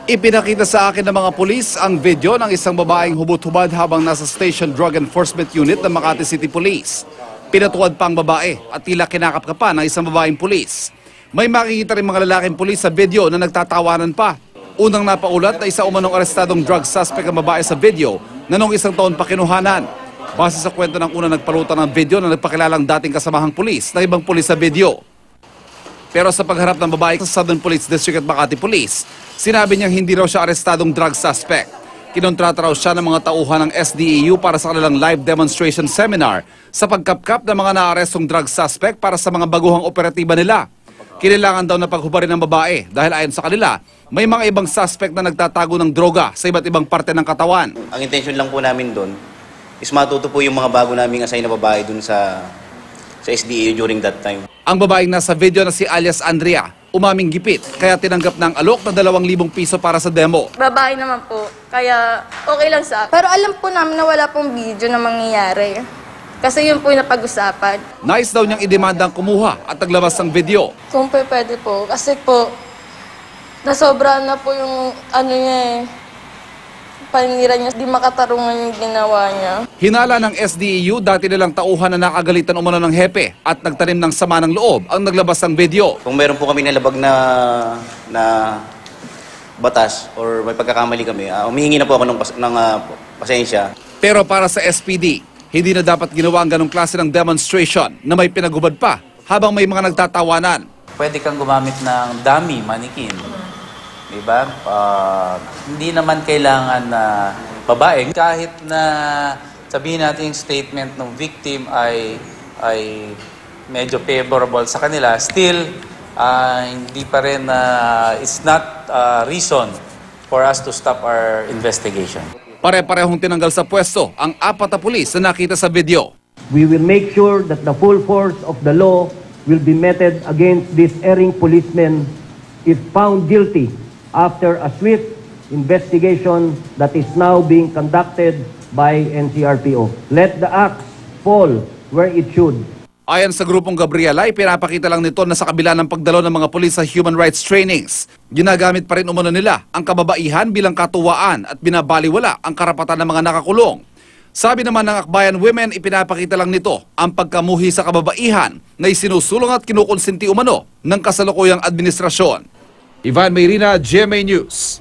Ipinakita sa akin ng mga pulis ang video ng isang babaeng hubot-hubad habang nasa Station Drug Enforcement Unit ng Makati City Police. Pinatuwad pa ang babae at tila kinakapkapan ng isang babaeng pulis. May makikita rin mga lalaking pulis sa video na nagtatawanan pa. Unang napaulat na isa umanong arestadong drug suspect ang babae sa video na noong isang taon pa kinuhanan. Base sa kwento ng unang nagpalutan ng video na nagpakilalang dating kasamahang pulis na ibang pulis sa video. Pero sa pagharap ng babae sa Southern Police District at Makati Police, sinabi niyang hindi raw siya arestadong drug suspect. Kinontrata raw siya ng mga tauhan ng SDEU para sa kanilang live demonstration seminar sa pagkapkap ng mga naarestong drug suspect para sa mga baguhang operatiba nila. Kailangan daw na paghubarin ng babae dahil ayon sa kanila, may mga ibang suspect na nagtatago ng droga sa iba't ibang parte ng katawan. Ang intention lang po namin doon is matuto po yung mga bago naming assign na babae doon sa SDEU during that time. Ang babaeng nasa video na si alias Andrea, umaming gipit kaya tinanggap ng alok na 2,000 piso para sa demo. Babae naman po, kaya okay lang sa akin. Pero alam po namin na wala pong video na mangyayari. Kasi yun po yung napag-usapan. Nais daw niyang idemanda ang kumuha at naglabas ng video. Kung pwede po, kasi po, nasobra na po yung ano niya paninira niya, di makatarungan yung ginawa niya. Hinala ng SDEU, dati nilang tauhan na nakagalitan umano ng hepe at nagtanim ng sama ng loob ang naglabas ng video. Kung meron po kami nalabag na batas or may pagkakamali kami, humihingi na po ako ng pasensya. Pero para sa SPD, hindi na dapat ginawa ang ganong klase ng demonstration na may pinagubad pa habang may mga nagtatawanan. Pwede kang gumamit ng dummy, manikin. Diba? Hindi naman kailangan na babae. Kahit na sabihin natin yung statement ng victim ay medyo favorable sa kanila, still, hindi pa rin, it's not reason for us to stop our investigation. Pare-parehong tinanggal sa pwesto ang 4 na pulis na nakita sa video. We will make sure that the full force of the law will be meted against these erring policemen if found guilty after a swift investigation that is now being conducted by NCRPO. Let the axe fall where it should. Ayon sa grupong Gabriela, ipinapakita lang nito na sa kabila ng pagdalo ng mga pulis sa human rights trainings, ginagamit pa rin umano nila ang kababaihan bilang katuwaan at binabaliwala ang karapatan ng mga nakakulong. Sabi naman ng Akbayan Women, ipinapakita lang nito ang pagkamuhi sa kababaihan na isinusulong at kinukonsinti umano ng kasalukuyang administrasyon. Ivan Mayrina, GMA News.